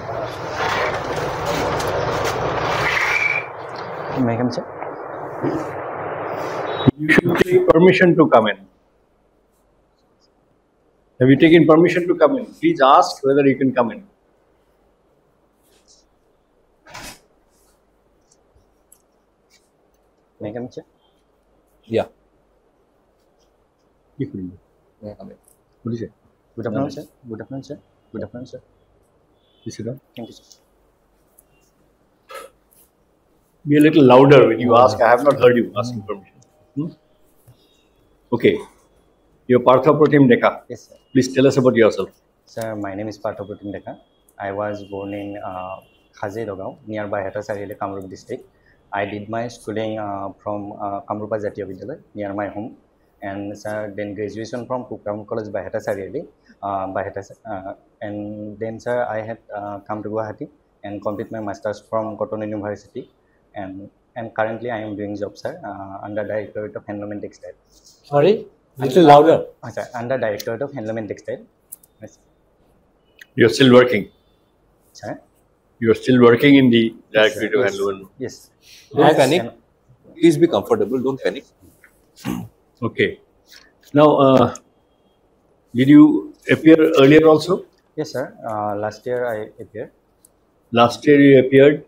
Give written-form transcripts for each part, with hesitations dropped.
May I come, sir? You should take permission to come in. Have you taken permission to come in? Please ask whether you can come in. May I come, sir? Yeah. May I come in? What is it? Good afternoon, sir. Good afternoon, sir. Good afternoon, sir. Please sit down. Thank you, sir. Be a little louder when you ask. I have not heard you asking permission. Okay. You're Partha Pratim Deka. Yes, sir. Please tell us about yourself. Sir, my name is Partha Pratim Deka. I was born in Khazi Logao, nearby Hatasari, Kamrup district. I did my schooling from Kamrupa Jatiya Vidyalaya, near my home. And sir, then graduation from Kukram College by Hatasari. And then sir, I had come to Guwahati and complete my masters from Cotton University. And currently I am doing job, sir, under Directorate of Handloom and Textile. Sorry? Little louder. Sir, under Directorate of Handloom and Textile. Yes. You're still working. Sir? You're still working in the Directorate of Yes. Handloom. Yes. Don't panic. Please be comfortable. Don't panic. Okay. Now, did you appear earlier also? Yes, sir. Last year I appeared. Last year you appeared.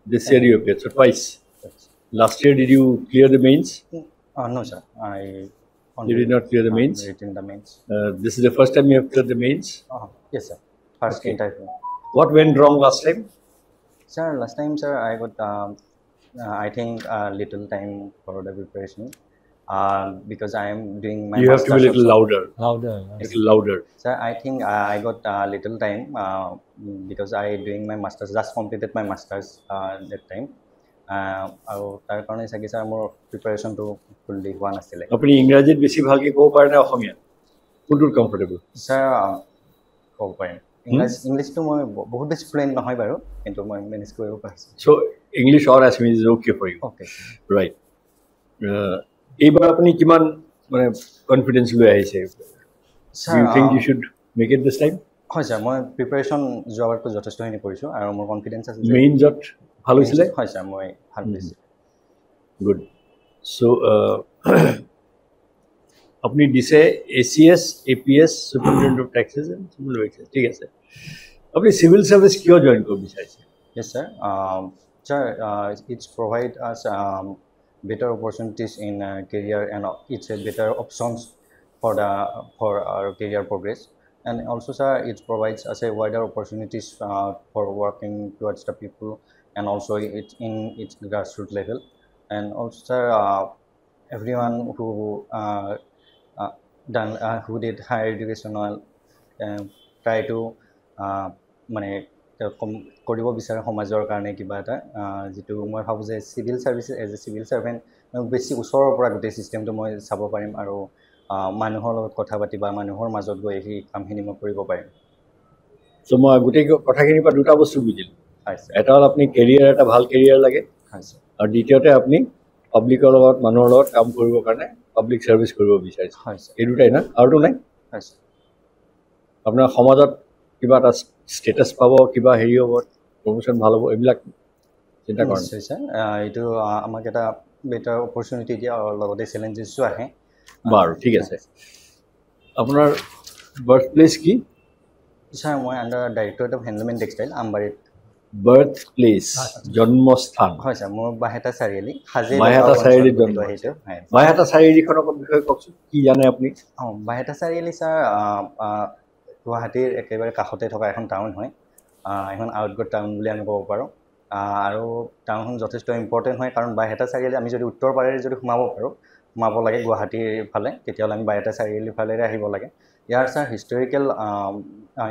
This year you appeared. So twice. Yes. Last year did you clear the mains? No, sir. I You did not clear the mains? written the mains. This is the first time you have cleared the mains. Yes, sir. First Okay. interview. What went wrong last time? Sir, last time, sir, I got I think little time for the preparation because I am doing my You have to be a masters little also. louder. Louder. Little louder. Sir, I think I got little time because I doing my masters, just completed my masters that time. আৰু তাৰ কাৰণে চাগে sir মোৰ প্ৰিপাৰেশ্যনটো fully হোৱা নাছিলে আপুনি ইংৰাজীত বেছি ভালকৈ ক'ব পাৰে নে অসমীয়া কোনটোত কমফৰ্টেবল ছাৰ ক'ব পাৰিম ইংলিছটো মই বহুত বেছি ফ্লুৱেণ্ট নহয় বাৰু কিন্তু মই মেনেজ কৰিব পাৰিছোঁ so' English or Assamese is okay for you okay right এইবাৰ আপুনি কিমান মানে কনফিডেঞ্চ লৈ আহিছে you think you should make it this time হয় ছাৰ মই প্ৰিপাৰেশ্যন যোৱাবাৰটো যথেষ্টখিনি কৰিছোঁ আৰু মোৰ কনফিডেঞ্চ আছে মেইনজত ভাল হৈছিলে হয় ছাৰ মই ভাল পাইছোঁ গুড চ' আপুনি দিছে ACS APS superintendent of taxes and civil ৱেক্সেছ ঠিক আছে আপুনি চিভিল ছাৰ্ভিচ কিয় জইন কৰিব বিচাৰিছে Yes, sir. Sir, it's provide us better opportunities in career and it's a better options for our career progress. And also, sir, it provides us a wider opportunities for working towards the people, and also it's in its grassroots level. And also, sir, everyone who who did higher educational try to মানে কৰিব বিচাৰে সমাজৰ কাৰণে কিবা এটা যিটো মই ভাবোঁ যে civil services as a civil servant বেছি ওচৰৰ পৰা গোটেই ছিষ্টেমটো মই চাব পাৰিম আৰু মানুহৰ লগত কথা পাতি বা মানুহৰ মাজত গৈ সেই কামখিনি মই কৰিব পাৰিম চ' মই গোটেই কথাখিনিৰ পৰা দুটা বস্তু বুজিলোঁ হয় ছাৰ এটা হ'ল আপুনি কেৰিয়াৰ এটা ভাল কেৰিয়াৰ লাগে হয় ছাৰ আৰু দ্বিতীয়তে আপুনি পাব্লিকৰ লগত মানুহৰ লগত কাম কৰিবৰ কাৰণে পাব্লিক ছাৰ্ভিচ কৰিব বিচাৰিছে হয় ছাৰ এই দুটাই না আৰুতো নাই হয় ছাৰ আপোনাৰ সমাজত কিবা এটা ষ্টেটাছ পাব কিবা হেৰি হ'ব প্ৰমোশ্যন ভাল হ'ব এইবিলাক চিন্তা কৰা নিশ্চয় ছাৰ এইটো আমাক এটা বেটাৰ অপৰচুনিটি দিয়ে আৰু লগতে চেলেঞ্জেছো আহে বাৰু ঠিক আছে আপোনাৰ বাৰ্থ প্লেচ কি ছাৰ মই under directorate of handloom and textile আমবাৰীত বাৰ্থ প্লেচ জন্মস্থান হয় ছাৰ মোৰ বাহেতা চাৰিআলি সাজে বাহেতা চাৰিআলিত জন্ম সেইটো হয় বাহেতা চাৰিআলিখনৰ বিষয়ে কওকচোন কি জানে আপুনি বাহেতা চাৰিআলি ছাৰ গুৱাহাটীৰ একেবাৰে কাষতে থকা এখন টাউন হয় এখন আউটগ'ট টাউন বুলি আমি ক'ব পাৰোঁ আৰু টাউনখন যথেষ্ট ইম্পৰ্টেণ্ট হয় কাৰণ বাহেতা চাৰিআলি আমি যদি উত্তৰ পাৰেৰে যদি সোমাব লাগে গুৱাহাটীৰ ফালে তেতিয়াহ'লে আমি বাহেতা চাৰিআলিৰ ফালেৰে আহিব লাগে ইয়াৰ ছাৰ হিষ্টৰিকেল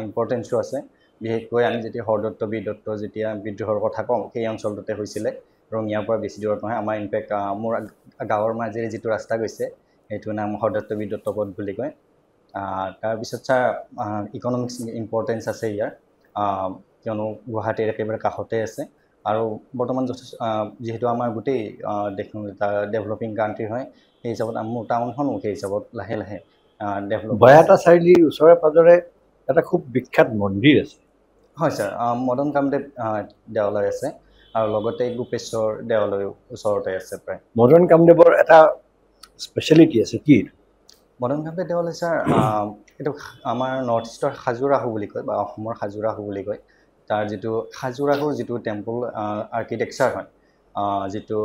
ইম্পৰ্টেঞ্চো আছে বিশেষকৈ আমি যেতিয়া হৰদত্ত বীৰদত্ত যেতিয়া বিদ্ৰোহৰ কথা কওঁ সেই অঞ্চলটোতে হৈছিলে ৰঙিয়াৰ পৰা বেছি দূৰত নহয় আমাৰ ইনফেক্ট মোৰ গাঁৱৰ মাজেৰে যিটো ৰাস্তা গৈছে সেইটো নাম হৰদত্ত বীৰদত্ত পথ বুলি কয় তাৰপিছত ছাৰ ইকনমিক্স ইম্পৰ্টেঞ্চ আছে ইয়াৰ কিয়নো গুৱাহাটীৰ একেবাৰে কাষতে আছে আৰু বৰ্তমান যথেষ্ট যিহেতু আমাৰ গোটেই দেশখন এটা ডেভেলপিং কাণ্ট্ৰি হয় সেই হিচাপত মোৰ টাউনখনো সেই হিচাপত লাহে লাহে ডেভেলপ বাহেতা চাৰিআলিৰ ওচৰে পাঁজৰে এটা খুব বিখ্যাত মন্দিৰ আছে হয় ছাৰ মদন কামদেৱ দেৱালয় আছে আৰু লগতে গোপেশ্বৰ দেৱালয় ওচৰতে আছে প্ৰায় মদন কামদেৱৰ এটা স্পেচিয়েলিটি আছে কি মদন কামদেৱ দেৱালয় ছাৰ এইটো আমাৰ নৰ্থ ইষ্টৰ খাজুৰাহো বুলি কয় বা অসমৰ খাজুৰাহো বুলি কয় তাৰ যিটো খাজুৰাহোৰ যিটো টেম্পল আৰ্কিটেকচাৰ হয় যিটো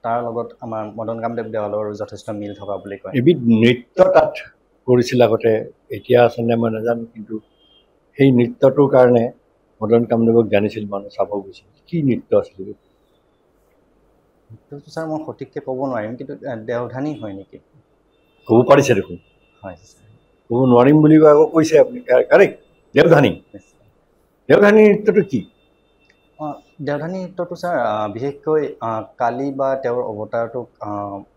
তাৰ লগত আমাৰ মদন কামদেৱ দেৱালয়ৰ যথেষ্ট মিল থকা বুলি কয় এবিধ নৃত্য তাত কৰিছিল আগতে এতিয়া আচলতে মই নাজানো কিন্তু সেই নৃত্যটোৰ কাৰণে মদন কামদেৱক জানিছিল মানুহ চাব গৈছিল কি নৃত্য আছিল সেইটো ছাৰ মই সঠিককৈ ক'ব নোৱাৰিম কিন্তু দেওধানী হয় নেকি ক'ব পাৰিছে দেখোন হয় ছাৰ ক'ব নোৱাৰিম বুলি কৈ আকৌ কৈছে আপুনি কাৰেক্ট দেওধানী দেওধানী নৃত্যটো কি দেওধানী নৃত্যটো ছাৰ বিশেষকৈ কালি বা তেওঁৰ অৱতাৰটোক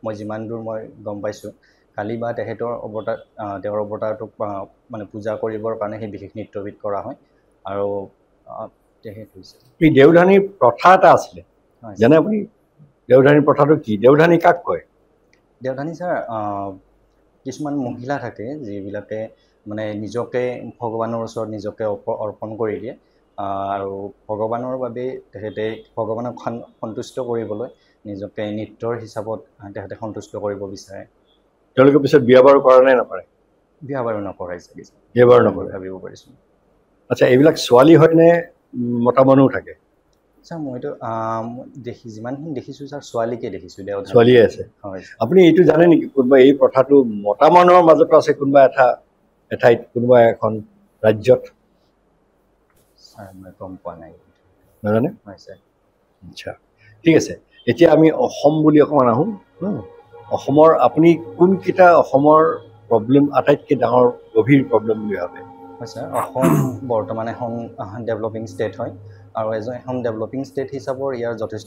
মই যিমান দূৰ মই গম পাইছোঁ কালি বা তেখেতৰ তেওঁৰ অৱতাৰটোক মানে পূজা কৰিবৰ কাৰণে সেই বিশেষ নৃত্যবিধ কৰা হয় আৰু তেখেত হৈছে এই দেওধানীৰ প্ৰথা এটা আছিলে জানে আপুনি দেওধানীৰ প্ৰথাটো কি দেওধানী কাক কয় দেওধানী ছাৰ কিছুমান মহিলা থাকে যিবিলাকে মানে নিজকে ভগৱানৰ ওচৰত নিজকে অৰ্পণ কৰি দিয়ে আৰু ভগৱানৰ বাবে তেখেতে ভগৱানক সন্তুষ্ট কৰিবলৈ নিজকে নৃত্যৰ হিচাপত তেখেতে সন্তুষ্ট কৰিব বিচাৰে তেওঁলোকে পিছত বিয়া বাৰু কৰা নাই নকৰে বিয়া বাৰু নকৰাই চাগে বিয়া বাৰু নকৰে ভাবিব পাৰিছোঁ আচ্ছা এইবিলাক ছোৱালী হয়নে মতা মানুহ থাকে ছাৰ মইতো যিমানখিনি দেখিছোঁ ছাৰ ছোৱালীকে দেখিছোঁ দেওধানী ছোৱালীয়ে আছে হয় আপুনি এইটো জানে নেকি কোনোবা এই প্ৰথাটো মতা মানুহৰ মাজতো আছে কোনোবা এঠাইত কোনোবা এখন ৰাজ্যত ছাৰ মই গম পোৱা নাই নাজানে হয় ছাৰ আচ্ছা ঠিক আছে এতিয়া আমি অসম বুলি অকণমান আহোঁ অসমৰ আপুনি কোনকেইটা অসমৰ প্ৰব্লেম আটাইতকৈ ডাঙৰ গভীৰ প্ৰব্লেম বুলি ভাবে হয় ছাৰ অসম বৰ্তমান এখন ডেভেলপিং ষ্টেট হয় আৰু এখন ডেভেলপিং ষ্টেট হিচাপৰ ইয়াৰ যথেষ্ট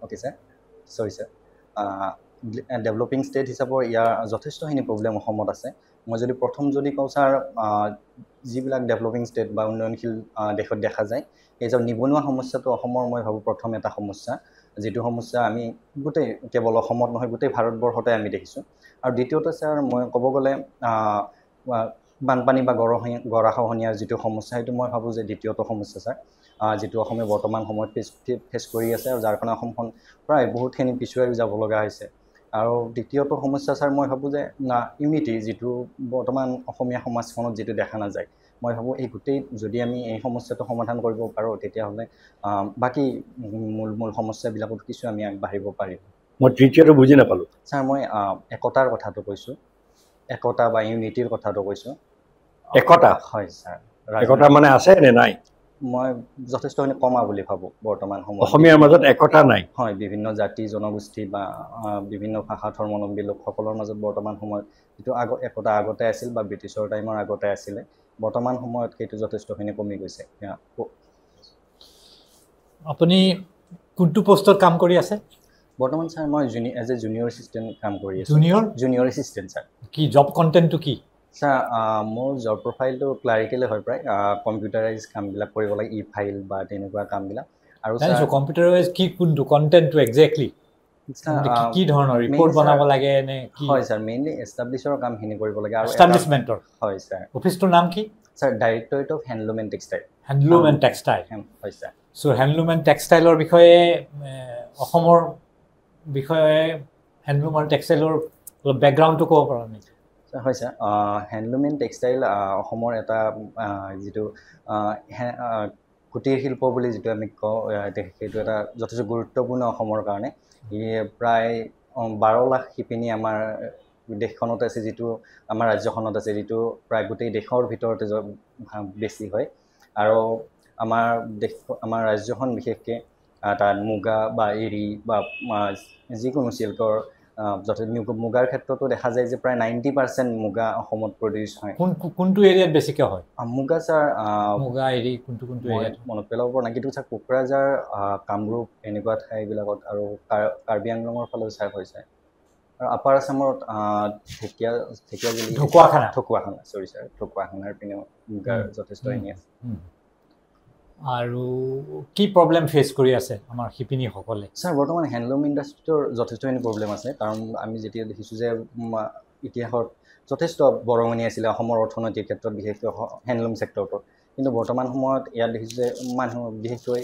okay sir sorry sir developing state হিচাপৰ ইয়াৰ যথেষ্টখিনি প্ৰব্লেম অসমত আছে মই যদি প্ৰথম যদি কওঁ ছাৰ যিবিলাক ডেভেলপিং ষ্টেট বা উন্নয়নশীল দেশত দেখা যায় এই যে নিবনুৱা সমস্যাটো অসমৰ মই ভাবোঁ প্ৰথম এটা সমস্যা যিটো সমস্যা আমি গোটেই কেৱল অসমত নহয় গোটেই ভাৰতবৰ্ষতে আমি দেখিছোঁ আৰু দ্বিতীয়তে ছাৰ মই ক'ব গ'লে বানপানী বা গৰাখহনীয়াৰ যিটো সমস্যা সেইটো মই ভাবোঁ যে দ্বিতীয়টো সমস্যা ছাৰ যিটো অসমে বৰ্তমান সময়ত ফেচ কৰি আছে আৰু যাৰ কাৰণে অসমখন প্ৰায় বহুতখিনি পিছুৱাই যাব লগা হৈছে আৰু দ্বিতীয়টো সমস্যা ছাৰ মই ভাবোঁ যে ইউনিটি যিটো বৰ্তমান অসমীয়া সমাজখনত যিটো দেখা নাযায় মই ভাবোঁ এই গোটেই যদি আমি এই সমস্যাটো সমাধান কৰিব পাৰোঁ তেতিয়াহ'লে বাকী মূল সমস্যাবিলাকত কিছু আমি আগবাঢ়িব পাৰিম মই তৃতীয়টো বুজি নাপালোঁ ছাৰ মই একতাৰ কথাটো কৈছোঁ একতা বা ইউনিটিৰ কথাটো কৈছোঁ একতা হয় ছাৰ একতা মানে আছে নে নাই মই যথেষ্টখিনি কমা বুলি ভাবোঁ বৰ্তমান সময়ত অসমীয়াৰ মাজত একতা নাই হয় বিভিন্ন জাতি জনগোষ্ঠী বা বিভিন্ন ভাষা ধৰ্মাৱলম্বী লোকসকলৰ মাজত বৰ্তমান সময়ত যিটো একতা আগতে আছিল বা ব্ৰিটিছৰ টাইমৰ আগতে আছিলে বৰ্তমান সময়ত সেইটো যথেষ্টখিনি কমি গৈছে আপুনি কোনটো পোষ্টত কাম কৰি আছে বৰ্তমান ছাৰ মই এজ এ জুনিয়ৰ এছিষ্টেণ্ট কাম কৰি আছোঁ জুনিয়ৰ এছিষ্টেণ্ট ছাৰ কি জব কণ্টেণ্টটো কি ছাৰ মোৰ জব প্ৰফাইলটো ক্লাৰিকেলে হয় প্ৰায় কম্পিউটাৰাইজ কামবিলাক কৰিব লাগে ফাইল বা তেনেকুৱা কামবিলাক আৰু কম্পিউটাৰাইজ কি কোনটো কণ্টেণ্টটো একজেক্টলি কি ধৰণৰ ৰিপৰ্ট বনাব লাগে নে কি হয় ছাৰ মেইনলি এষ্টাব্লিছৰ কামখিনি কৰিব লাগে আৰু এষ্টাব্লিছমেণ্টৰ হয় ছাৰ অফিচটোৰ নাম কি sir directorate of handloom and textile হয় ছাৰ চ' হেণ্ডলুম এণ্ড টেক্সটাইলৰ বিষয়ে অসমৰ বিষয়ে হেণ্ডলুম আৰু টেক্সটাইলৰ অলপ বেকগ্ৰাউণ্ডটো ক'ব পৰা নেকি হয় ছাৰ হেণ্ডলুম এণ্ড টেক্সটাইল অসমৰ এটা যিটো কুটীৰ শিল্প বুলি যিটো আমি কওঁ সেইটো এটা যথেষ্ট গুৰুত্বপূৰ্ণ অসমৰ কাৰণে ই প্ৰায় 12 লাখ শিপিনী আমাৰ দেশখনত আছে যিটো আমাৰ ৰাজ্যখনত আছে যিটো প্ৰায় গোটেই দেশৰ ভিতৰতে বেছি হয় আৰু আমাৰ ৰাজ্যখন বিশেষকৈ তাত মুগা বা এৰী বা যিকোনো চিল্কৰ মুগাৰ ক্ষেত্ৰতো দেখা যায় যে প্ৰায় 90% মুগা অসমত প্ৰডিউচ হয় কোনটো এৰিয়াত বেছিকৈ হয় মুগা ছাৰ মুগা এৰী কোনটো এৰিয়াত মনত পেলাব পৰা নাই কিন্তু ছাৰ কোকৰাঝাৰ কামৰূপ এনেকুৱা ঠাইবিলাকত আৰু কাৰ্বি আংলঙৰ ফালেও ছাৰ হৈ যায় আৰু আপাৰ আছামত ঢেকীয়াজুলি ঢকুৱাখানা চৰি ছাৰ ঢকুৱাখানাৰ পিনেও মুগাৰ যথেষ্টখিনি আছে আৰু কি প্ৰব্লেম ফেচ কৰি আছে আমাৰ শিপিনীসকলে ছাৰ বৰ্তমান হেণ্ডলুম ইণ্ডাষ্ট্ৰিটোৰ যথেষ্টখিনি প্ৰব্লেম আছে কাৰণ আমি যেতিয়া দেখিছোঁ যে ইতিহাসত যথেষ্ট বৰঙণি আছিলে অসমৰ অৰ্থনৈতিক ক্ষেত্ৰত বিশেষকৈ হেণ্ডলুম ছেক্টৰটোত কিন্তু বৰ্তমান সময়ত ইয়াত দেখিছোঁ যে মানুহ বিশেষকৈ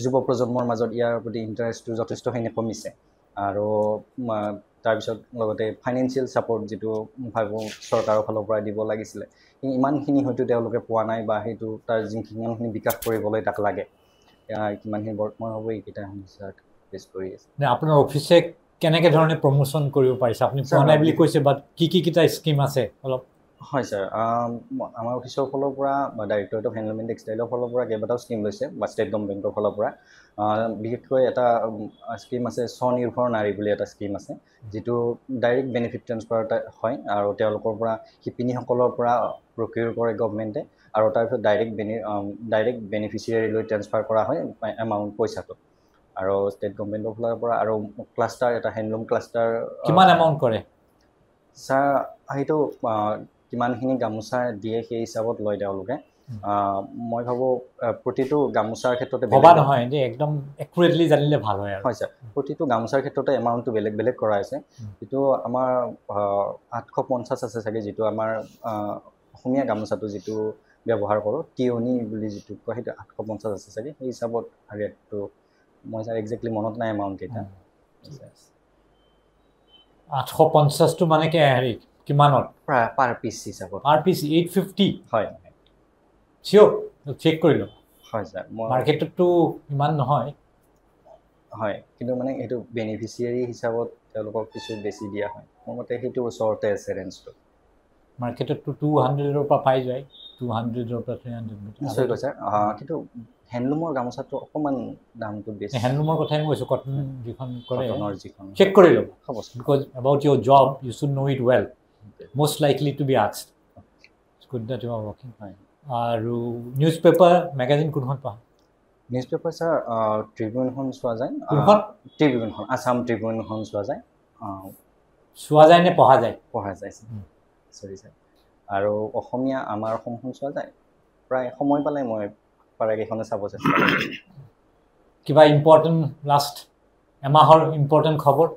যুৱ প্ৰজন্মৰ মাজত ইয়াৰ প্ৰতি ইণ্টাৰেষ্টটো যথেষ্টখিনি কমিছে আৰু তাৰপিছত লগতে ফাইনেন্সিয়েল ছাপৰ্ট যিটো ভাবোঁ চৰকাৰৰ ফালৰ পৰা দিব লাগিছিলে কিন্তু ইমানখিনি হয়তো তেওঁলোকে পোৱা নাই বা সেইটো তাৰ যিমানখিনি বিকাশ কৰিবলৈ তাক লাগে কিমানখিনি মই ভাবোঁ এইকেইটা সমস্যাত ফেচ কৰি আছে আপোনাৰ অফিচে কেনেকৈ ধৰণে প্ৰমোশ্যন কৰিব পাৰিছে আপুনি পোৱা নাই বুলি কৈছে বাট কি স্কিম আছে অলপ হয় ছাৰ আমাৰ অফিচৰ ফালৰ পৰা বা ডাইৰেক্টৰেট অফ হেণ্ডলুম এণ্ড টেক্সটাইলৰ ফালৰ পৰা কেইবাটাও স্কিম লৈছে বা ষ্টেট গভৰ্ণমেণ্টৰ ফালৰ পৰা বিশেষকৈ এটা স্কিম আছে স্বনিৰ্ভৰ নাৰী বুলি এটা স্কিম আছে যিটো ডাইৰেক্ট বেনিফিট ট্ৰেন্সফাৰ হয় আৰু তেওঁলোকৰ পৰা শিপিনীসকলৰ পৰা প্ৰকিউৰ কৰে গভৰ্ণমেণ্টে আৰু তাৰপিছত ডাইৰেক্ট বেনিফিচিয়াৰীলৈ ট্ৰেন্সফাৰ কৰা হয় এমাউণ্ট পইচাটো আৰু ষ্টেট গভৰ্ণমেণ্টৰ ফালৰ পৰা আৰু ক্লাষ্টাৰ এটা হেণ্ডলুম ক্লাষ্টাৰ কিমান এমাউণ্ট কৰে ছাৰ সেইটো কিমানখিনি গামোচা দিয়ে সেই হিচাপত লয় তেওঁলোকে মই ভাবোঁ প্ৰতিটো গামোচাৰ ক্ষেত্ৰতে ভবা নহয় যে একদম একুৰেটলি জানিলে ভাল হয় আৰু হয় ছাৰ প্ৰতিটো গামোচাৰ ক্ষেত্ৰতে এমাউণ্টটো বেলেগ বেলেগ কৰা আছে যিটো আমাৰ 850 আছে চাগে যিটো আমাৰ অসমীয়া গামোচাটো যিটো ব্যৱহাৰ কৰোঁ টিয়নি বুলি যিটো কয় সেইটো 850 আছে চাগে সেই হিচাপত ৰেটটো মই ছাৰ একজেক্টলি মনত নাই এমাউণ্ট কেইটা 850টো মানে কি হেৰি কিমানত পাৰ পিচ হিচাপত পাৰ পিচ 850 হয় চিয়'ৰ চেক কৰি লওঁ হয় ছাৰ মই মাৰ্কেটততো ইমান নহয় হয় কিন্তু মানে এইটো বেনিফিচিয়াৰী হিচাপত তেওঁলোকক কিছু বেছি দিয়া হয় মোৰ মতে সেইটো ওচৰতে আছে ৰেঞ্জটো মাৰ্কেটততো 200ৰ পৰা পাই যায় 200ৰ পৰা 300 নিশ্চয় ছাৰ কিন্তু হেণ্ডলুমৰ গামোচাটো অকণমান দামটো বেছি হেণ্ডলুমৰ কথাই মই কৈছোঁ কটন যিখন কৰে যিখন চেক কৰি ল'ব হ'ব because about your job you should know' it well most likely to be asked. It's good that you are working. আৰু নিউজ পেপাৰ মেগাজিন কোনখন পঢ়া নিউজ পেপাৰ ছাৰ ট্ৰিবিউনখন চোৱা যায় ট্ৰিবিউনখন আছাম ট্ৰিবিউনখন চোৱা যায় নে পঢ়া যায় চৰি ছাৰ আৰু অসমীয়া আমাৰ অসমখন চোৱা যায় প্ৰায় সময় পালে মই প্ৰায়কেইখনে চাব চেষ্টা কৰোঁ কিবা ইম্পৰ্টেণ্ট লাষ্ট এমাহৰ ইম্পৰ্টেণ্ট খবৰ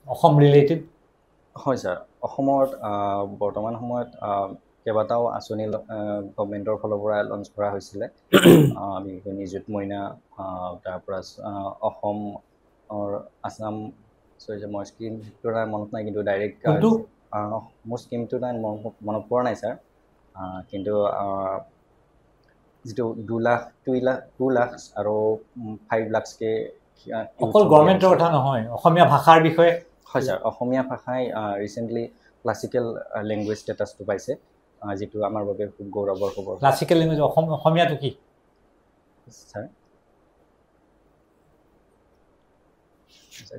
অসম ৰিলেটেড হয় ছাৰ অসমত বৰ্তমান সময়ত কেইবাটাও আঁচনি গভৰ্ণমেণ্টৰ ফালৰ পৰা লঞ্চ কৰা হৈছিলে বিশেষকৈ নিযুত মইনা তাৰপৰা অসমৰ আছাম মই স্কিমটো মনত নাই কিন্তু ডাইৰেক্ট মোৰ স্কিমটো নাই মনত পৰা নাই ছাৰ কিন্তু যিটো 2 লাখ আৰু 5 লাখকৈ অকল গভৰ্ণমেণ্টৰ কথা নহয় অসমীয়া ভাষাৰ বিষয়ে হয় ছাৰ অসমীয়া ভাষাই ৰিচেণ্টলি ক্লাছিকেল লেংগুৱেজ ষ্টেটাছটো পাইছে যিটো আমাৰ বাবে খুব গৌৰৱৰ খবৰ ক্লাছিকেল লেংগুৱেজ অসমীয়াটো কি ছাৰ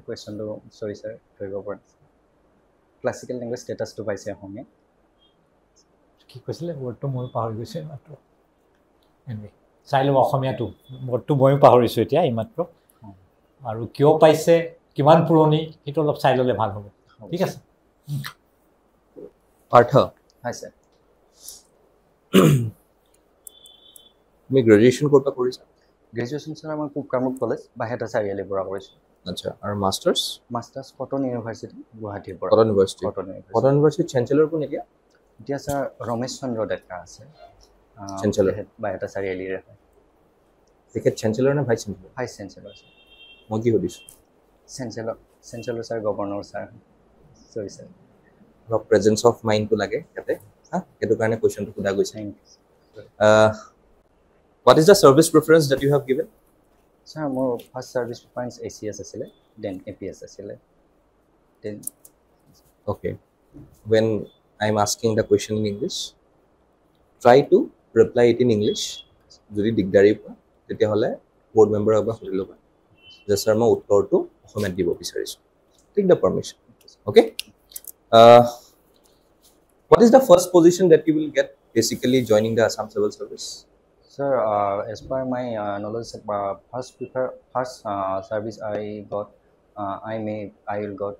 কুৱেশ্যনটো চৰি ছাৰ ধৰিব পৰা ক্লাছিকেল লেংগুৱেজ ষ্টেটাছটো পাইছে অসমীয়া কি কৈছিলে ৱৰ্ডটো ময়ো পাহৰি গৈছোঁ এইমাত্ৰ চাই ল'ব অসমীয়াটো ৱৰ্ডটো ময়ো পাহৰিছোঁ এতিয়া এইমাত্ৰ আৰু কিয় পাইছে কিমান পুৰণি সেইটো অলপ চাই ল'লে ভাল হ'ব ঠিক আছে পাৰ্থ হয় ছাৰ তুমি গ্ৰেজুৱেশ্যন ক'ৰ পৰা কৰিছা গ্ৰেজুৱেশ্যন ছাৰ মই পূব কামৰূপ কলেজ বাহেতা চাৰিআলিৰ পৰা কৰিছোঁ আচ্ছা আৰু মাষ্টাৰ্ছ কটন ইউনিভাৰ্চিটি গুৱাহাটীৰ পৰা কটন ইউনিভাৰ্চিটি চেঞ্চেলৰ কোন এতিয়া ছাৰ ৰমেশ চন্দ্ৰ ডেকা আছে চেঞ্চেলৰ বাহেতা চাৰিআলিৰে হয় তেখেত চেঞ্চেলৰ নে ভাইচ চেঞ্চেলৰ ছাৰ মই কি সুধিছোঁ chancellor sir governor sir sorry sir অলপ প্ৰেজেঞ্চ অফ মাইণ্ডটো লাগে ইয়াতে সেইটো কাৰণে কুৱেশ্যনটো সোধা গৈছে what is the service preference that you have given sir মোৰ ফাৰ্ষ্ট ছাৰ্ভিচ প্ৰিফাৰেঞ্চ ACS আছিলে দেন APS আছিলে then okay when I am asking the question in English try to reply it in English যদি দিগদাৰী পোৱা তেতিয়াহ'লে board মেম্বাৰক বা সুধি ল'বা যে ছাৰ মই উত্তৰটো অসমীয়াত দিব বিচাৰিছোঁ take the permission okay what is the first position that you will get basically joining the Assam Civil Service sir as per my knowledge first service I got I will got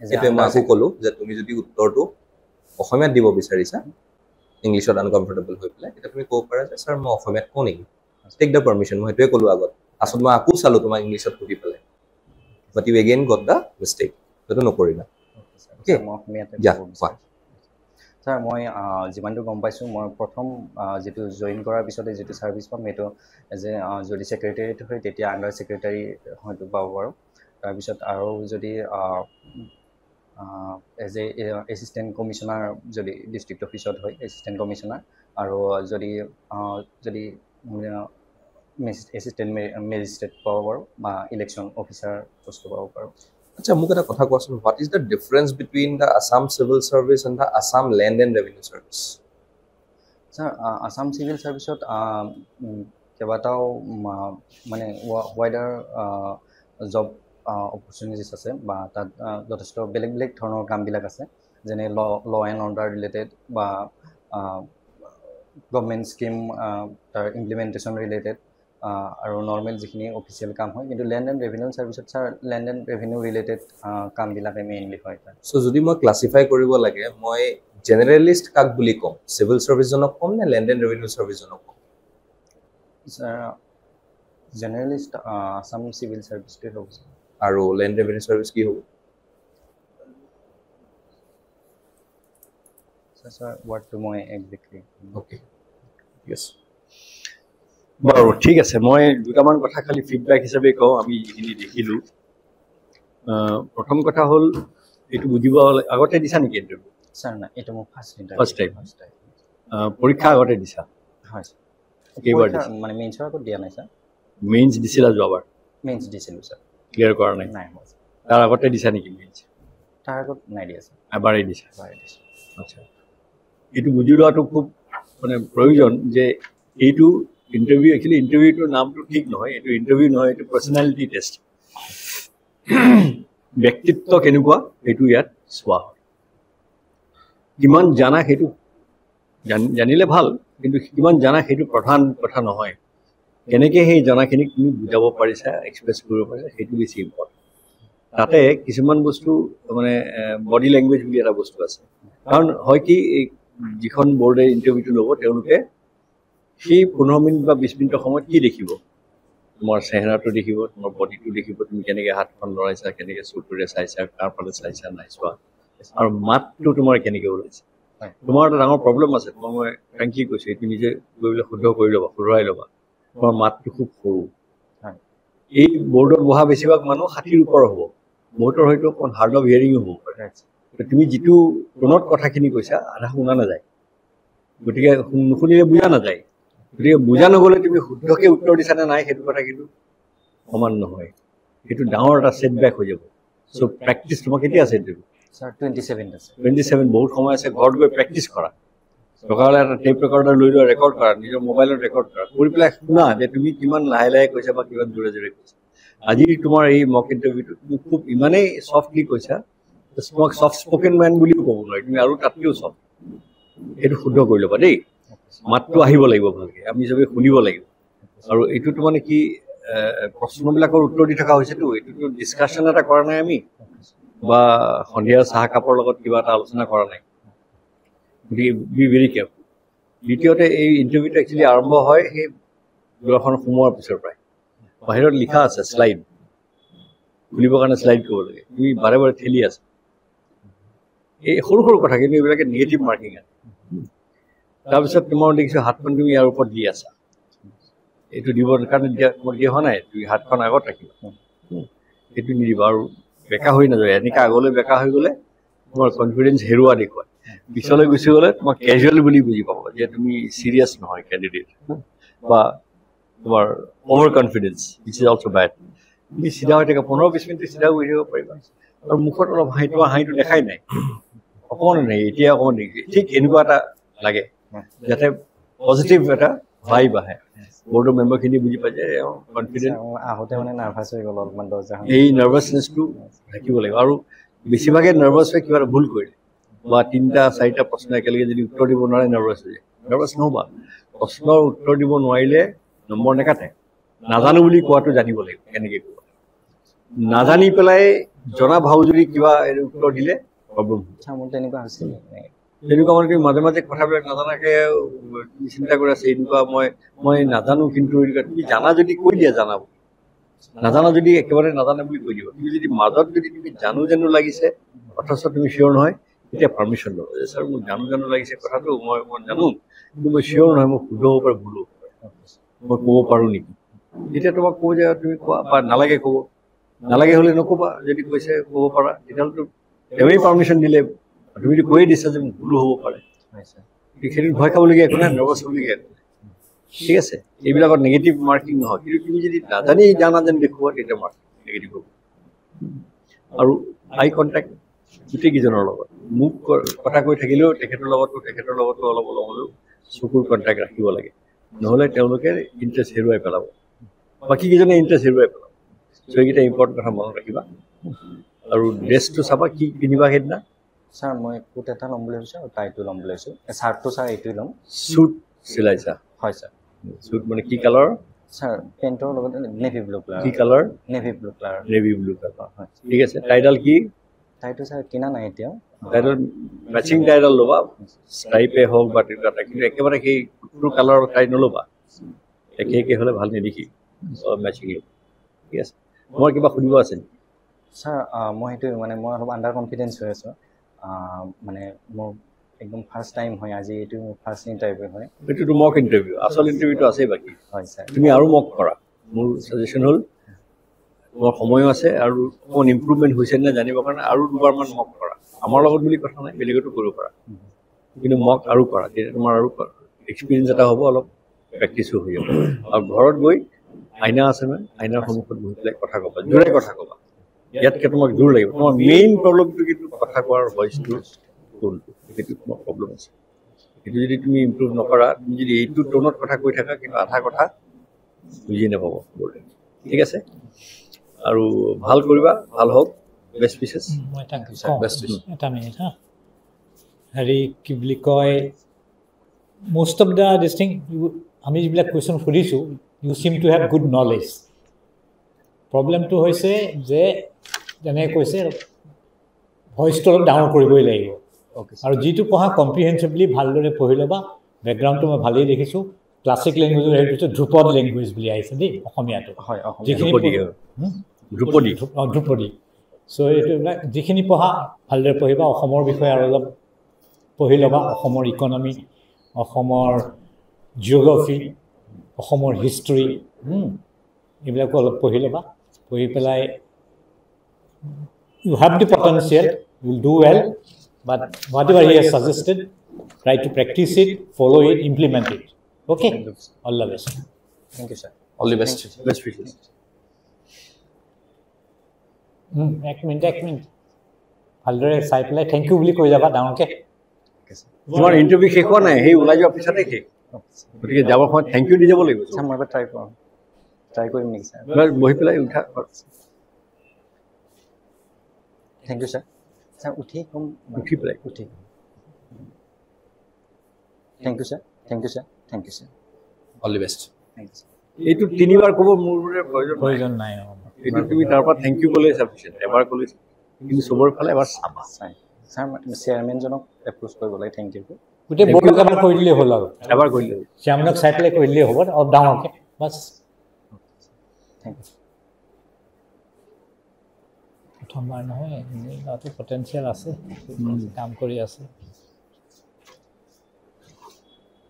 এতে মই আকৌ ক'লো যে তুমি যদি উত্তৰটো অসমীয়াত দিব বিচাৰিছা ইংলিছত আনকমফৰ্টেবল হৈ পেলাই এটা তুমি ক'ব পাৰা যে ছাৰ মই অসমীয়াত কওঁ নেকি টেক দ্য পাৰ্মিশ্যন মই সেইটোৱে ক'লো আগত আচল মই আকৌ চালো তোমাক ইংলিছত সুধি পেলাই but you again got the mistake সেইটো নকৰিবা okay মই অসমীয়াতে ছাৰ মই যিমানটো গম পাইছোঁ মই প্ৰথম যিটো জইন কৰাৰ পিছতে যিটো ছাৰ্ভিচ পাম সেইটো এজ এ যদি ছেক্ৰেটেৰিয়েট হয় তেতিয়া আণ্ডাৰ ছেক্ৰেটাৰী হয়তো পাব পাৰোঁ তাৰপিছত আৰু যদি এজ এ এছিষ্টেণ্ট কমিশ্যনাৰ যদি ডিষ্ট্ৰিক্ট অফিচত হয় এছিষ্টেণ্ট কমিশ্যনাৰ আৰু যদি এছিষ্টেণ্ট মেজিষ্ট্ৰেট পাব পাৰোঁ বা ইলেকশ্যন অফিচাৰ পষ্টটো পাব পাৰোঁ আচ্ছা মোক এটা কথা কোৱাচোন what is the difference between the Assam civil service and the Assam land and revenue service sir Assam civil চাৰ্ভিচত কেইবাটাও মানে ৱাইডাৰ জব অপৰচুনিটিছ আছে বা তাত যথেষ্ট বেলেগ বেলেগ ধৰণৰ কামবিলাক আছে যেনে ল এণ্ড অৰ্ডাৰ ৰিলেটেড বা গভৰ্ণমেণ্ট স্কিম তাৰ ইমপ্লিমেণ্টেশ্যন ৰিলেটেড আৰু নৰ্মেল যিখিনি অফিচিয়েল কাম হয় কিন্তু লেণ্ড এণ্ড ৰেভিনিউ চাৰ্ভিচত sir land and revenue related কামবিলাকে মেইনলি হয় তাত চ' যদি মই ক্লাছিফাই কৰিব লাগে মই জেনেৰেলিষ্ট কাক বুলি ক'ম চিভিল চাৰ্ভিচজনক ক'ম নে লেণ্ড এণ্ড ৰেভিনিউ চাৰ্ভিচজনক ক'ম ছাৰ জেনেৰেলিষ্ট আছাম চিভিল চাৰ্ভিচটোৱে হ'ব আৰু লেণ্ড ৰেভিনিউ চাৰ্ভিচ কি হ'ব ছাৰ ৱাৰ্ডটো মই একজেক্টলি অ'কে ঠিক আছে বাৰু ঠিক আছে মই দুটামান কথা খালি ফিডবেক হিচাপে কওঁ আমি যিখিনি দেখিলোঁ প্ৰথম কথা হ'ল এইটো বুজিব আগতে দিছা নেকি ইণ্টাৰভিউ ছাৰ নাই এইটো মোৰ ফাৰ্ষ্ট First time. পৰীক্ষা আগতে দিছা হয় কেইবাৰ ছাৰ দিছা মানে মেইনছৰ আগত দিয়া নাই ছাৰ মেইনছ দিছিলা যোৱাবাৰ মেইনছ দিছিলোঁ ছাৰ ক্লিয়াৰ কৰা নাই নাই হোৱা ছাৰ তাৰ আগতে দিছা নেকি মেইনছ তাৰ আগত নাই দিয়া ছাৰ এবাৰেই দিছা বাৰে দিছোঁ আচ্ছা এইটো বুজি লোৱাটো খুব মানে প্ৰয়োজন যে এইটো ইণ্টাৰভিউ একচুৱেলি ইণ্টাৰভিউটোৰ নামটো ঠিক নহয় এইটো ইণ্টাৰভিউ নহয় এইটো পাৰ্চনেলিটি টেষ্ট ব্যক্তিত্ব কেনেকুৱা সেইটো ইয়াত চোৱা হয় কিমান জানা সেইটো জানিলে ভাল কিন্তু কিমান জানা সেইটো প্ৰধান কথা নহয় কেনেকৈ সেই জনাখিনিক তুমি বুজাব পাৰিছা এক্সপ্ৰেছ কৰিব পাৰিছা সেইটো বেছি ইম্পৰ্টেণ্ট তাতে কিছুমান বস্তু মানে বডি লেংগুৱেজ বুলি এটা বস্তু আছে কাৰণ হয় কি এই যিখন বৰ্ডে ইণ্টাৰভিউটো ল'ব তেওঁলোকে সেই 15 মিনিট বা 20 মিনিটৰ সময়ত কি দেখিব তোমাৰ চেহেৰাটো দেখিব তোমাৰ বডিটো দেখিব তুমি কেনেকৈ হাতখন লৰাইছা কেনেকৈ চকুৰে চাইছা কাৰ ফালে চাইছা নাই চোৱা আৰু মাতটো তোমাৰ কেনেকৈ ওলাইছে তোমাৰ এটা ডাঙৰ প্ৰব্লেম আছে তোমাক মই ফ্ৰেংকলি কৈছোঁ এইটো নিজে গৈ পেলাই শুদ্ধ কৰি ল'বা শুধৰাই ল'বা তোমাৰ মাতটো খুব সৰু এই বৰ্ডত বহা বেছিভাগ মানুহ 60ৰ ওপৰ হ'ব বহুতৰ হয়তো অকণ হাৰ্ড অফ হিয়াৰিঙো হ'ব পাৰে তুমি যিটো টোনত কথাখিনি কৈছা আধা শুনা নাযায় গতিকে নুশুনিলে বুজা নাযায় গতিকে বুজা নগ'লে তুমি শুদ্ধকৈ উত্তৰ দিছা নে নাই সেইটো কথা কিন্তু সমান নহয় সেইটো ডাঙৰ এটা ছেটবেক হৈ যাব চ' প্ৰেক্টিচ তোমাৰ কেতিয়া আছে এইটো ছাৰ 27 আছে 27 বহুত সময় আছে ঘৰত গৈ প্ৰেক্টিচ কৰা দৰকাৰ হ'লে এটা টেপ ৰেকৰ্ডাৰ লৈ লোৱা ৰেকৰ্ড কৰা নিজৰ মোবাইলত ৰেকৰ্ড কৰা কৰি পেলাই শুনা যে তুমি কিমান লাহে লাহে কৈছা বা কিমান জোৰে জোৰে কৈছা আজি তোমাৰ এই মক ইণ্টাৰভিউটো তুমি খুব ইমানেই চফ্টলি কৈছা তোমাক চফ্ট স্পকেন মেন বুলিও ক'ব নোৱাৰি তুমি আৰু তাতকৈও চফ্ট সেইটো শুদ্ধ কৰি ল'বা দেই মাতটো আহিব লাগিব ভালকৈ আমি চবেই শুনিব লাগিব আৰু এইটোতো মানে কি প্ৰশ্নবিলাকৰ উত্তৰ দি থকা হৈছেতো এইটোতো ডিছকাশ্যন এটা কৰা নাই আমি বা সন্ধিয়া চাহ কাপৰ লগত কিবা এটা আলোচনা কৰা নাই গতিকে বি ভেৰি কেয়াৰফুল দ্বিতীয়তে এই ইণ্টাৰভিউটো একচুৱেলি আৰম্ভ হয় সেই দুৱাৰখন সোমোৱাৰ পিছৰ পৰাই বাহিৰত লিখা আছে শ্লাইড খুলিবৰ কাৰণে শ্লাইড কৰিব লাগে তুমি বাৰে বাৰে ঠেলি আছা এই সৰু সৰু কথা কিন্তু এইবিলাকে নিগেটিভ মাৰ্কিং আছে তাৰপিছত তোমাৰ দেখিছোঁ হাতখন তুমি ইয়াৰ ওপৰত দি আছা এইটো দিবৰ কাৰণে তোমাক দিয়া হোৱা নাই তুমি হাতখন আগত ৰাখিবা এইটো নিদিবা আৰু বেকা হৈ নাযায় এনেকৈ আগলৈ বেকা হৈ গ'লে তোমাৰ কনফিডেঞ্চ হেৰুৱা দেখুৱায় পিছলৈ গুচি গ'লে তোমাক কেজুৱেল বুলি বুজি পাব যে তুমি চিৰিয়াছ নহয় কেণ্ডিডেট বা তোমাৰ over confidence it's is also' bad তুমি চিধা হৈ থাকা 15-20 মিনিট চিধা বহি থাকিব পাৰিবা আৰু মুখত অলপ হাঁহিটো দেখাই নাই অকণমান নাই এতিয়া অকণমান দেখিছে ঠিক এনেকুৱা এটা লাগে যাতে পজিটিভ এটা ভাইব আহে বৰ্ডৰ মেম্বাৰখিনি বুজি পাই যে কনফিডেণ্ট আহোঁতে মানে নাৰ্ভাছ হৈ গ'ল অলপমান দৰ্জাখন এই নাৰ্ভাছনেছটো ৰাখিব লাগিব আৰু বেছিভাগে নাৰ্ভাছ হৈ কিবা এটা ভুল কৰিলে বা 3-4টা প্ৰশ্ন একেলগে যদি উত্তৰ দিব নোৱাৰে নাৰ্ভাছ হৈ যায় নাৰ্ভাছ নহ'বা প্ৰশ্নৰ উত্তৰ দিব নোৱাৰিলে নম্বৰ নেকাটে নাজানো বুলি কোৱাটো জানিব লাগিব কেনেকৈ কোৱা নাজানি পেলাই জনা ভাও যদি কিবা উত্তৰ দিলে প্ৰব্লেম হ'ব মোৰ তেনেকুৱা হৈছিল তেনেকুৱা মানে তুমি মাজে মাজে কথাবিলাক নাজানাকৈ তুমি চিন্তা কৰি আছে এনেকুৱা মই নাজানো কিন্তু এনেকুৱা তুমি জানা যদি কৈ দিয়া জানা নাজানা যদি একেবাৰে নাজানে বুলি কৈ দিব তুমি যদি মাজত যদি তুমি জানো লাগিছে অথচ তুমি চিয়'ৰ নহয় এতিয়া পাৰ্মিশ্যন ল'ব যে ছাৰ মোক জানো লাগিছে কথাটো মই জানো কিন্তু মই চিয়'ৰ নহয় মই শুদ্ধ হ'ব পাৰে ভুল হ'ব পাৰে মই ক'ব পাৰোঁ নেকি যেতিয়া তোমাক ক'ব যে তুমি কোৱা বা নালাগে ক'ব নালাগে হ'লে নক'বা যদি কৈছে ক'ব পাৰা তেতিয়াহ'লেতো তেওঁৱেই পাৰ্মিশ্যন দিলে তুমিতো কৈয়ে দিছা যে মোক ভুলো হ'ব পাৰে সেইটোত ভয় খাবলগীয়া একো নাই নাৰ্ভাছ হ'বলগীয়া একো নাই ঠিক আছে এইবিলাকত নিগেটিভ মাৰ্কিং নহয় কিন্তু তুমি যদি নাজানি জানা যেন দেখুওৱা তেতিয়া মাৰ্কিং নিগেটিভ হ'ব আৰু আই কণ্টেক্ট গোটেইকেইজনৰ লগত মোক কথা কৈ থাকিলেও তেখেতৰ লগতো অলপ হ'লেও চকুৰ কণ্টেক্ট ৰাখিব লাগে নহ'লে তেওঁলোকে ইণ্টাৰেষ্ট হেৰুৱাই পেলাব বাকীকেইজনে ইণ্টাৰেষ্ট হেৰুৱাই পেলাব চ' এইকেইটা ইম্পৰ্টেণ্ট কথা মনত ৰাখিবা আৰু ড্ৰেছটো চাবা কি পিন্ধিবা সেইদিনা ছাৰ মই কোট এটা ল'ম বুলি ভাবিছোঁ আৰু টাইটো ল'ম বুলি ভাবিছোঁ চাৰ্টটো ছাৰ এইটোৱে ল'ম চুট চিলাইছা হয় ছাৰ চুট মানে কি কালাৰ ছাৰ পেণ্টৰ লগতে নেভি ব্লু কালাৰ কি কালাৰ নেভি ব্লু কালাৰ হয় ঠিক আছে টাইডাল কি টাইটো ছাৰ কিনা নাই এতিয়াও টাইডাল মেচিং টাইডাল ল'বা ষ্ট্ৰাইপে হওক বা তেনেকুৱা এটা কিন্তু একেবাৰে সেই কুকুৰ কালাৰৰ টাই নল'বা একে হ'লে ভাল নেদেখি মেচিং ল'বা ঠিক আছে মই কিবা সুধিব আছে নেকি ছাৰ মই সেইটোৱে মানে মই অলপ আণ্ডাৰ কনফিডেঞ্চ হৈ আছোঁ মানে মোৰ একদম ফাৰ্ষ্ট টাইম হয় আজি এইটো মোৰ ফাৰ্ষ্ট ইণ্টাৰভিউ হয় এইটোতো মক ইণ্টাৰভিউ আচল ইণ্টাৰভিউটো আছেই বাকী হয় ছাৰ তুমি আৰু মক কৰা মোৰ ছাজেশ্যন হ'ল তোমাৰ সময়ো আছে আৰু অকণ ইম্প্ৰুভমেণ্ট হৈছে নে জানিবৰ কাৰণে আৰু দুবাৰমান মক কৰা আমাৰ লগত বুলি কথা নাই বেলেগতো কৰিব পাৰা কিন্তু মক আৰু কৰা তেতিয়া তোমাৰ আৰু এক্সপিৰিয়েঞ্চ এটা হ'ব অলপ প্ৰেক্টিছো হৈ যাব আৰু ঘৰত গৈ আইনা আছে নহয় আইনাৰ সন্মুখত বহি পেলাই কথা ক'বা জোৰে কথা ক'বা ইয়াতকৈ তোমাক জোৰ লাগিব তোমাৰ মেইন প্ৰব্লেমটো কিন্তু কথা কোৱাৰ ভইচটো টোনটো সেইটো তোমাৰ প্ৰব্লেম আছে সেইটো যদি তুমি ইম্প্ৰুভ নকৰা তুমি যদি এইটো টোনত কথা কৈ থাকা কিন্তু আধা কথা বুজি নাপাব ঠিক আছে আৰু ভাল কৰিবা ভাল হওক বেষ্ট উইচেছ মই এটা Best wish. এটা মিনিট হা হেৰি কি বুলি কয় most of the this thing আমি যিবিলাক কুৱেশ্যন সুধিছোঁ you seem to have good knowledge প্ৰব্লেমটো হৈছে যে যেনেকৈ কৈছে ভইচটো অলপ ডাঙৰ কৰিবই লাগিব আৰু যিটো পঢ়া কম্প্ৰিহেনচিভলি ভালদৰে পঢ়ি ল'বা বেকগ্ৰাউণ্ডটো মই ভালেই দেখিছোঁ ক্লাছিক লেংগুৱেজৰ সেইটো ধ্ৰুপদ লেংগুৱেজ বুলি আহিছে দেই অসমীয়াটো হয় যিখিনি ধ্ৰুপদী চ' এইটোবিলাক যিখিনি পঢ়া ভালদৰে পঢ়িবা অসমৰ বিষয়ে আৰু অলপ পঢ়ি ল'বা অসমৰ ইকনমি অসমৰ জিঅ'গ্ৰাফি অসমৰ হিষ্ট্ৰী এইবিলাকো অলপ পঢ়ি ল'বা পঢ়ি পেলাই you have the potential, you will do well, but whatever he has suggested, try to practice it, follow it, implement it. Okay? All the best. Thank you sir All the best. Best wishes এক মিনিট ভালদৰে চাই পেলাই thank U বুলি কৈ যাবা ডাঙৰকৈ তোমাৰ ইণ্টাৰভিউ শেষ হোৱা নাই সেই ওলাই যোৱাৰ পিছতে শেষ গতিকে যাবৰ সময়ত থেংক ইউ দি যাব লাগিব ছাৰ মই এবাৰ ট্ৰাই কৰিম নেকি ছাৰ এবাৰ বহি পেলাই উঠা থেংক ইউ ছাৰ ছাৰ উঠি ক'ম উঠি পেলাই উঠি thank you sir thank you sir thank you sir All the best. Thank you sir এইটো তিনিবাৰ ক'ব মোৰ প্ৰয়োজন নাই এইটো তুমি তাৰ পৰা থেংক ইউ ক'লে চাফিচিয়েণ্ট এবাৰ ক'লে কিন্তু চবৰ ফালে এবাৰ চাবা ছাৰ চেয়াৰমেনজনক এপ্ৰ'চ কৰিব লাগে থেংক ইউ গোটেই বৰ্ডক এবাৰ কৰি দিলেই হ'ল আৰু এবাৰ কৰিলে চেয়াৰমেনক চাই পেলাই কৰি দিলেই হ'ব অলপ ডাঙৰকৈ বাছ থেংক ইউ প্ৰথমবাৰ নহয় ল'ৰাটো পটেঞ্চিয়েল আছে কাম কৰি আছে